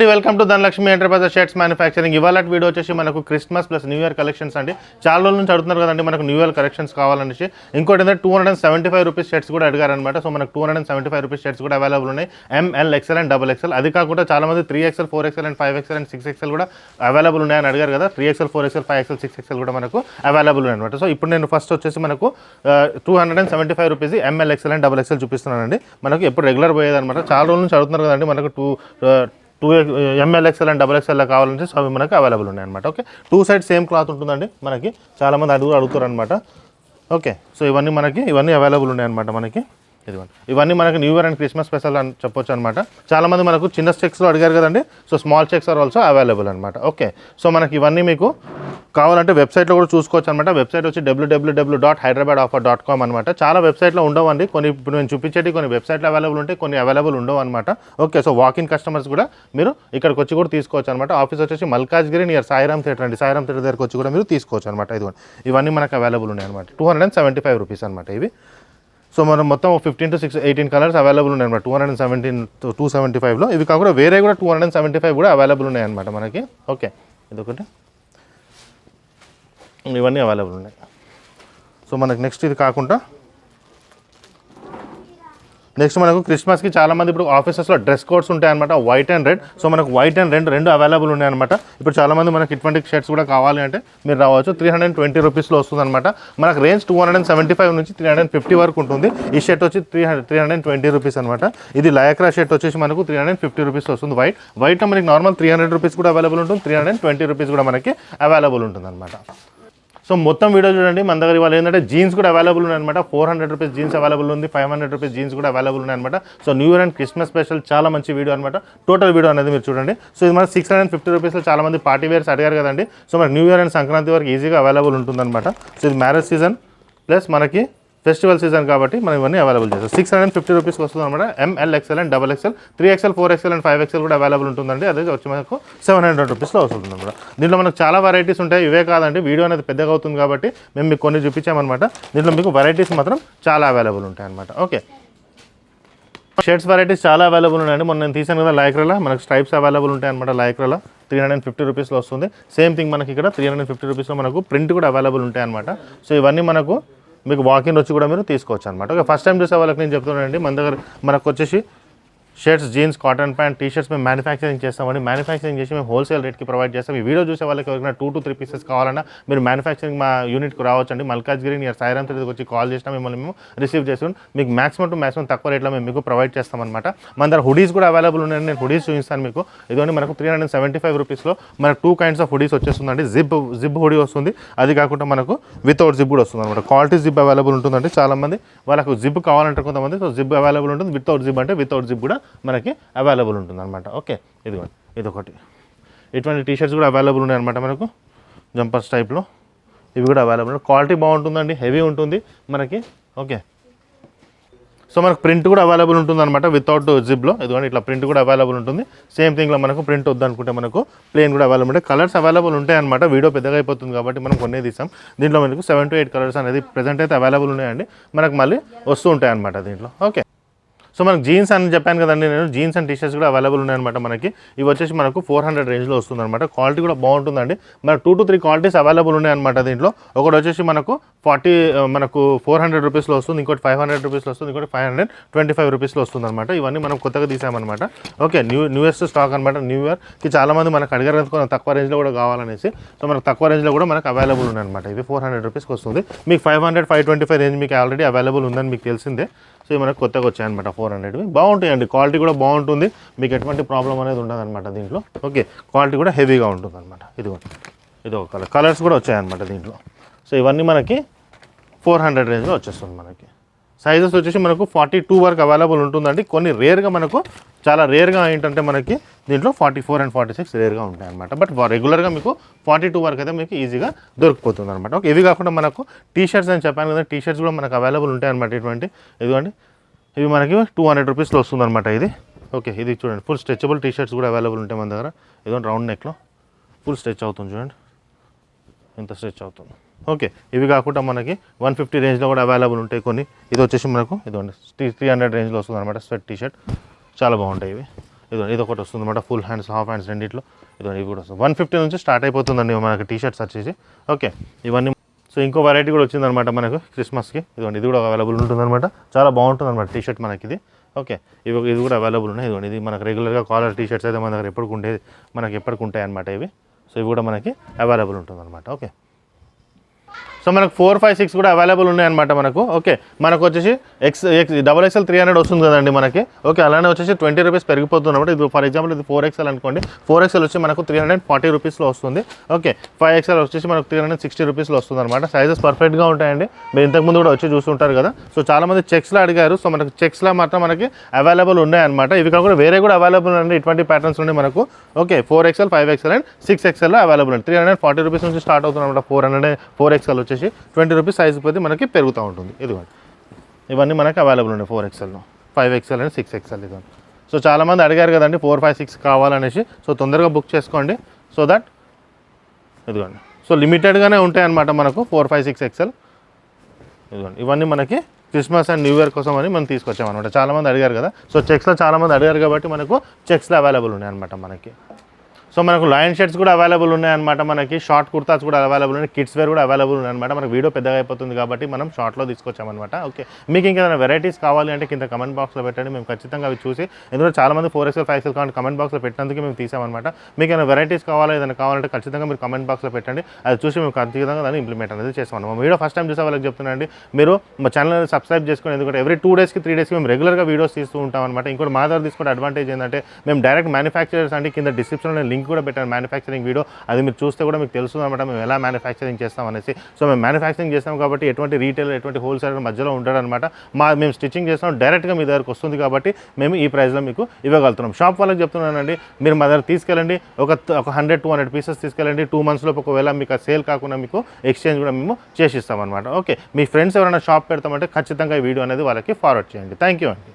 Welcome to Dhanalakshmi enterprises shirts manufacturing. ఇవాళ video వచ్చేసి మనకు Christmas plus new year collections అండి. చాలా రోజుల నుంచి అడుగుతున్నారు కదండి మనకు న్యూ ఇయర్ కలెక్షన్స్ కావాలనేసి. ఇంకోటి ఏంటంటే 275 రూపీస్ షర్ట్స్ కూడా అడిగారనమాట. సో మనకు 275 రూపీస్ షర్ట్స్ కూడా అవైలబుల్ ఉన్నాయి. ML, XL and double XL. అది కాకుండా చాలా మంది 3XL, 4XL and 5XL and 6XL కూడా అవైలబుల్ ఉన్నాయని అడిగారు కదా. 3XL, 4XL, 5XL, 6XL కూడా మనకు అవైలబుల్ ఉన్నాయన్నమాట. సో ఇప్పుడు నేను ఫస్ట్ వచ్చేసి మనకు 275 rupees M L, XL and double XL చూపిస్తున్నానండి. మనకు ఎప్పుడు రెగ్యులర్ పోయేదన్నమాట. చాలా రోజుల నుంచి అడుగుతున్నారు కదండి మనకు 2 ML, XL and double XL కావాలంటే సో అవి మనకు అవైలబుల్ ఉన్నాయన్నమాట. ఓకే, 2 సైడ్ సేమ్ క్లాత్ ఉంటుందండి. మనకి చాలామంది అడుగుతారు అనమాట. ఓకే, సో ఇవన్నీ అవైలబుల్ ఉన్నాయన్నమాట మనకి. ఇవన్నీ మనకి new year and Christmas special అని చెప్పొచ్చు అనమాట. చాలామంది మనకు చిన్న చెక్స్లో అడిగారు కదండి. So small checks are also available అనమాట. ఓకే, సో మనకి ఇవన్నీ మీకు కావాలంటే వెబ్సైట్లో కూడా చూసుకోవచ్చు అనమాట. వెబ్సైట్ వచ్చి www.hyderabadoffer.com అనమాట. చాలా వెబ్సైట్లో ఉండవండి. కొన్ని ఇప్పుడు నేను చూపించేటి కొన్ని వెబ్సైట్లో అవైలబుల్ ఉంటాయి, కొన్ని అవైలబుల్ ఉండవు అనమాట. ఓకే, సో వాకిన్ కస్టమర్స్ కూడా మీరు ఇక్కడికి వచ్చి కూడా తీసుకోవచ్చు అనమాట. ఆఫీస్ వచ్చేసి మల్కాజ్గిరి నియర్ సాయిరామ్ థియేటర్ అండి. సాయిరామ్ థియేటర్ దగ్గరకు వచ్చి కూడా మీరు తీసుకోవచ్చు అనమాట. ఇవన్నీ మనకు అవైలబుల్ ఉన్నాయి అనమాట. 275 రూపీస్ అనమాట ఇవి. సో మనం మొత్తం 15 to 18 కలర్స్ అవైలబుల్ ఉన్నాయి అనమాట 275లో. ఇవి కాకుండా వేరే కూడా 275 కూడా అవైలబుల్ ఉన్నాయి అనమాట మనకి. ఓకే, ఇదొకటి, ఇవన్నీ అవైలబుల్ ఉన్నాయి. సో మనకి నెక్స్ట్ ఇది కాకుండా నెక్స్ట్ మనకు క్రిస్మస్కి చాలామంది ఇప్పుడు ఆఫీసెస్లో డ్రెస్ కోడ్స్ ఉంటాయన్నమాట, వైట్ అండ్ రెడ్. సో మనకు వైట్ అండ్ రెడ్ రెండు అవైలబుల్ ఉన్నాయన్నమాట. ఇప్పుడు చాలామంది మనకి ఇటువంటి షర్ట్స్ కూడా కావాలి అంటే మీరు రావచ్చు. 320 రూపీస్లో వస్తుంది అనమాట. మనకు రేంజ్ 275 నుంచి 350 వరకు ఉంటుంది. ఈ షర్ట్ వచ్చి 320 రూపీస్ అనమాట. ఇది లయక్రా షర్ట్ వచ్చేసి మనకు 350 రూపీస్ వస్తుంది. వైట్లో మనకి నార్మల్ 300 రూపీస్ కూడా అవైలబుల్ ఉంటుంది. 320 రూపీస్ కూడా మనకి అవైలబుల్ ఉంటుంది అనమాట. సో మొత్తం వీడియో చూడండి. మన దగ్గర ఇవాళ ఏంటంటే జీన్స్ కూడా అవైలబుల్ ఉన్నాయన్నమాట. 400 రూపీస్ జీన్స్ అవైలబుల్ ఉంది, 500 రూపీస్ జీన్స్ కూడా అవైలబుల్ ఉన్నాయన్నమాట. So new year and Christmas special చాలా మంచి వీడియో అనమాట. టోటల్ వీడియో అనేది మీరు చూడండి. సో ఇది మన 650 రూపీస్లో చాలా మంది పార్టీ వేర్స్ అడిగారు కదండి. సో మనకి న్యూ ఇయర్ అండ్ సంక్రాంతి వరకు ఈజీగా అవైలబుల్ ఉంటుందన్నమాట. సో ఇది మ్యారేజ్ సీజన్ ప్లస్ మనకి ఫెస్టివల్ సీజన్ కాబట్టి మనం ఇవన్నీ అవైలబుల్ చేస్తాం. 650 రూపీస్కి వస్తుంది అనమాట. ML, XL and double XL, 3XL, 4XL and 5XL కూడా అవైలబుల్ ఉంటుందండి. అదే వచ్చి మనకు 700 రూపీస్లో వస్తుంది అనమాట. దీంట్లో మనకు చాలా వెరైటీస్ ఉంటాయి. ఇవే కాదండి, వీడియో అనేది పెద్దగా అవుతుంది కాబట్టి మేము మీకు కొన్ని చూపించామన్నమాట. దీంట్లో మీకు వెరైటీస్ మాత్రం చాలా అవైలబుల్ ఉంటాయి అనమాట. ఓకే, షర్ట్స్ వెరైటీస్ చాలా అవైలబుల్ ఉన్నాయండి. మొన్న నేను తీసాను కదా లైక్రాలో, మనకు స్ట్రైప్స్ అవైలబుల్ ఉంటాయి అనమాట. లైక్రాలో 350 రూపీస్లో వస్తుంది. సేమ్ థింగ్ మనకి ఇక్కడ 350 రూపీస్లో మనకు ప్రింట్ కూడా అవైలబుల్ ఉంటాయి అనమాట. సో ఇవన్నీ మీకు వాకిన్ వచ్చి కూడా మీరు తీసుకోవచ్చు అనమాట. ఓకే, ఫస్ట్ టైం చూసే వాళ్ళకి నేను చెప్తున్నానండి, మన దగ్గర మనకు వచ్చేసి shirts, jeans, cotton pant, T-shirts మేము మ్యానుఫ్యాక్చరింగ్ చేస్తామండి. మ్యానుఫ్యాక్చరింగ్ చేసి మేము హోల్సేల్ రేట్కి ప్రొవైడ్ చేస్తాం. ఈ వీడియో చూసే వాళ్ళకి ఎవరికైనా 2 to 3 పీసెస్ కావాలన్నా మీరు మ్యానుఫ్యాక్చరింగ్ మా యూనిట్కి రావచ్చండి. మల్కాజ్గిరి నియర్ సాయిరామ్ థియేటర్కి వచ్చి కాల్ చేసినా మిమ్మల్ని మేము రిసీవ్ చేస్తాం. మీకు మ్యాక్సిమం తక్కువ రేట్లో మేము మీకు ప్రొవైడ్ చేస్తామన్నమాట. మన దగ్గర హుడీస్ కూడా అవైలబుల్ ఉన్నాయండి. నేను హుడీస్ చూపిస్తాను మీకు. ఇదిగోండి మనకు 375 రూపీస్లో మనకు 2 kinds ఆఫ్ హుడీస్ వచ్చేస్తుందండి. జిప్ హుడీ వస్తుంది, అది కాకుండా మనకు వితౌట్ జిప్ కూడా వస్తుంది అనమాట. క్వాలిటీ జిప్ అవైలబుల్ ఉంటుందండి. చాలామంది వాళ్ళకు జిప్ కావాలంటారు కొంతమంది. సో జిప్ అవైలబుల్ ఉంటుంది. వితౌట్ జిప్ అంటే వితౌట్ జిప్ కూడా మనకి అవైలబుల్ ఉంటుంది అనమాట. ఓకే, ఇదొకటి. ఇటువంటి టీషర్ట్స్ కూడా అవైలబుల్ ఉన్నాయి అనమాట మనకు, జంపర్స్ టైప్లో. ఇవి కూడా అవైలబుల్. క్వాలిటీ బాగుంటుందండి, హెవీ ఉంటుంది మనకి. ఓకే, సో మనకు ప్రింట్ కూడా అవైలబుల్ ఉంటుంది అనమాట వితౌట్ జిప్లో. ఇదిగోండి ఇట్లా ప్రింట్ కూడా అవైలబుల్ ఉంటుంది. సేమ్ థింగ్లో మనకు ప్రింట్ వద్దనుకుంటే మనకు ప్లెయిన్ కూడా అవైలబుల్ ఉంటాయి. కలర్స్ అవైలబుల్ ఉంటాయి అనమాట. వీడియో పెద్దగా అయిపోతుంది కాబట్టి మనం కొన్ని తీసాం. దీంట్లో మనకు 7 to 8 కలర్స్ అనేది ప్రెజెంట్ అయితే అవైలబుల్ ఉన్నాయండి. మనకు మళ్ళీ వస్తూ ఉంటాయి అనమాట దీంట్లో. ఓకే, సో మనకు జీన్స్ అని చెప్పాను కదండి నేను. జీన్స్ అండ్ టీషర్ట్స్ కూడా అవైలబుల్ ఉన్నాయన్నమాట మనకి. ఇవి వచ్చేసి మనకు 400 రేంజ్లో వస్తుందన్నమాట. క్వాలిటీ కూడా బాగుంటుందండి. మనకు 2 to 3 క్వాలిటీస్ అవైలబుల్ ఉన్నాయన్నమాట దీంట్లో. ఒకటి వచ్చేసి మనకు 400 రూపీస్లో వస్తుంది, ఇంకోటి 500 రూపీస్లో వస్తుంది, ఇంకోటి 525 రూపీస్లో వస్తుంది అనమాట. ఇవన్నీ మనం కొత్తగా తీసామన్నమాట. ఓకే, న్యూయెస్ట్ స్టాక్ అనమాట. న్యూ ఇయర్కి చాలామంది మనకు అడిగారు కొంచెం తక్కువ రేంజ్లో కూడా కావాలనేసి. సో మనకు తక్కువ రేంజ్లో కూడా మనకు అవైలబుల్ ఉన్నాయన్నమాట. ఇవి 400 రూపీస్కి వస్తుంది. మీకు 500, 525 రేంజ్ మీకు ఆల్రెడీ అవైలబుల్ ఉందని మీకు తెలిసిందే. సో ఇవి మనకు కొత్తగా వచ్చాయన్నమాట. 400 బాగుంటాయండి. క్వాలిటీ కూడా బాగుంటుంది. మీకు ఎటువంటి ప్రాబ్లం అనేది ఉండదన్నమాట దీంట్లో. ఓకే, క్వాలిటీ కూడా హెవీగా ఉంటుంది అనమాట. ఇది ఒక కలర్స్ కూడా వచ్చాయన్నమాట దీంట్లో. సో ఇవన్నీ మనకి 400 రేంజ్లో వచ్చేస్తుంది మనకి. సైజెస్ వచ్చేసి మనకు 42 వరకు అవైలబుల్ ఉంటుందండి. కొన్ని రేర్గా మనకు చాలా రేర్గా ఏంటంటే మనకి దీంట్లో 44 and 46 రేర్గా ఉంటాయి అనమాట. బట్ రెగ్యులర్గా మీకు 42 వరకు అయితే మీకు ఈజీగా దొరికిపోతుంది అనమాట. ఓకే, ఇవి కాకుండా మనకు టీషర్ట్స్ అని చెప్పాను కదా, టీషర్ట్స్ కూడా మనకు అవైలబుల్ ఉంటాయి అనమాట. ఇదిగోండి ఇవి మనకి 200 రూపీస్లో వస్తుంది అనమాట ఇది. ఓకే, ఇది చూడండి ఫుల్ స్ట్రెచబుల్ టీషర్ట్స్ కూడా అవైలబుల్ ఉంటాయి మన దగ్గర. ఇదిగోండి రౌండ్ నెక్లో ఫుల్ స్ట్రెచ్ అవుతుంది చూడండి, ఎంత స్ట్రెచ్ అవుతుంది. ఓకే, ఇవి కాకుండా మనకి 150 రేంజ్లో కూడా అవైలబుల్ ఉంటాయి కొన్ని. ఇది వచ్చేసి మనకు ఇదిగోండి 300 రేంజ్లో వస్తుంది అనమాట. స్వెట్ టీషర్ట్ చాలా బాగుంటాయి ఇవి. ఇది ఒకటి వస్తుంది అనమాట, ఫుల్ హ్యాండ్స్ హాఫ్ హ్యాండ్స్ రెండిట్లో. ఇవి కూడా వస్తుంది. 150 నుంచి స్టార్ట్ అయిపోతుందండి మనకి టీషర్ట్స్ వచ్చేసి. ఓకే, ఇవన్నీ. సో ఇంకో వెరైటీ కూడా వచ్చిందనమాట మనకు క్రిస్మస్కి. ఇది కూడా అవైలబుల్ ఉంటుందన్నమాట. చాలా బాగుంటుంది అనమాట టీషర్ట్ మనకి ఇది. ఓకే, ఇది కూడా అవైలబుల్ ఉన్నాయి. ఇది మనకు రెగ్యులర్గా కాలర్ టీషర్ట్స్ అయితే మన దగ్గర ఎప్పటికి ఉంటాయి అనమాట ఇవి. సో ఇవి కూడా మనకి అవైలబుల్ ఉంటుందన్నమాట. ఓకే, సో మనకు 4, 5, 6 కూడా అవైలబుల్ ఉన్నాయన్నమాట మనకు. ఓకే, మనకు వచ్చేసి XXL 300 వస్తుంది కదండి మనకి. ఓకే, అలానే వచ్చేసి 20 రూపీస్ పెరిగిపోతుంది అనమాట. ఇది ఫర్ ఎగ్జాంపుల్ ఇది 4XL అనుకోండి. 4XL వచ్చి మనకు 340 రూపీస్లో వస్తుంది. ఓకే, 5XL వచ్చేసి మనకు 360 రూపీస్లో వస్తుంది అనమాట. సైజెస్ పర్ఫెక్ట్గా ఉంటాయండి. మీరు ఇంతకుముందు కూడా వచ్చి చూస్తుంటారు కదా. సో చాలామంది చెక్స్లో అడిగారు. సో మనకు చెక్స్లో మాత్రం మనకి అవైలబుల్ ఉన్నాయన్నమాట. ఇవి కాకుండా వేరే కూడా అవైలబుల్ అండి. ఇటువంటి ప్యాటర్న్స్ ఉన్నాయి మనకు. Okay, 4XL, 5XL and 6XL available అండి. 340 రూపీస్ నుంచి స్టార్ట్ అవుతుంది అనమాట. 4XL వచ్చేసి 20 రూపీస్ సైజు పోతే మనకి పెరుగుతూ ఉంటుంది. ఇవన్నీ మనకి అవైలబుల్ ఉన్నాయి 4XL, 5XL అండ్ 6XL. ఇదిగోండి. సో చాలామంది అడిగారు కదండి 4, 5, 6 కావాలనేసి. సో తొందరగా బుక్ చేసుకోండి. సో దట్ ఇదిగోండి. సో లిమిటెడ్గానే ఉంటాయి అన్నమాట మనకు 4, 5, 6XL. ఇదిగోండి, ఇవన్నీ మనకి క్రిస్మస్ అండ్ న్యూ ఇయర్ కోసం అని మనం తీసుకొచ్చామన్నమాట. చాలామంది అడిగారు కదా. సో చెక్స్లో చాలామంది అడిగారు కాబట్టి మనకు చెక్స్లో అవైలబుల్ ఉన్నాయి అనమాట మనకి. సో మనకు లైన్ షర్ట్స్ కూడా అవైలబుల్ ఉన్నాయన్నమాట మనకి. షార్ట్ కుర్తాస్ కూడా అవైలబుల్ ఉన్నాయి. కిడ్స్ వేర్ కూడా అవైలబుల్ ఉన్నాయన్నమాట. మనకు వీడియో పెద్దగా అయిపోతుంది కాబట్టి మనం షార్ట్లో తీసుకొచ్చామన్నమాట. ఓకే, మీకు ఇంకేదైనా వెరైటీస్ కావాలి అంటే కింద కమెంట్ బాక్స్లో పెట్టండి. మేము ఖచ్చితంగా అవి చూసి, ఎందుకంటే చాలామంది 4XL, 5XL కావాలి కమెంట్ బాక్స్లో పెట్టినందుకు మేము తీసామన్నమాట. మీకు ఏమైనా వెరైటీస్ కావాలా ఏదైనా కావాలంటే ఖచ్చితంగా మీరు కమెంట్ బాక్స్లో పెట్టండి. అది చూసి మేము ఖచ్చితంగా దాన్ని ఇంప్లిమెంట్ అనేది చేస్తాం. మా వీడియో ఫస్ట్ టైం చూసే వాళ్ళకి చెప్తున్నాండి, మీరు మా ఛానల్ సబ్స్క్రైబ్ చేసుకోండి. ఎందుకంటే ఎవ్రీ 2 డేస్కి 3 డేస్కి మేము రెగ్యులర్గా వీడియోస్ తీస్తూ ఉంటాం అనమాట. ఇంకోటి మా దగ్గర తీసుకుంటే అడ్వాంటేజ్ ఏంటంటే మేము డైరెక్ట్ మ్యానుఫ్యాక్చరర్స్ అండి. కింద డిస్క్రిప్షన్లో లింక్ కూడా పెట్టాను మ్యానుఫ్యాక్చరింగ్ వీడియో. అది మీరు చూస్తే కూడా మీకు తెలుస్తుంది అనమాట మేము ఎలా మ్యానుఫ్యాక్చరింగ్ చేస్తాం అనేసి. సో మేము మ్యానుఫ్యాక్చరింగ్ చేస్తాం కాబట్టి ఎటువంటి రీటైల్ ఎటువంటి హోల్సేలర్ మధ్యలో ఉంటాడు అనమాట. మేము స్టిచ్చింగ్ చేస్తాం డైరెక్ట్గా మీ దగ్గరకు వస్తుంది కాబట్టి మేము ఈ ప్రైస్లో మీకు ఇవ్వగలుగుతున్నాం. షాప్ వాళ్ళకి చెప్తున్నానండి, మీరు మా దగ్గర తీసుకెళ్ళండి. ఒక 100-200 పీసెస్ తీసుకెళ్ళండి. 2 monthsలో ఒకవేళ మీకు సేల్ కాకుండా మీకు ఎక్స్చేంజ్ కూడా మేము చేసిస్తాం అనమాట. ఓకే, మీ ఫ్రెండ్స్ ఎవరైనా షాప్ పెడతామంటే ఖచ్చితంగా ఈ వీడియో అనేది వాళ్ళకి ఫార్వర్డ్ చేయండి. థ్యాంక్ యూ అండి.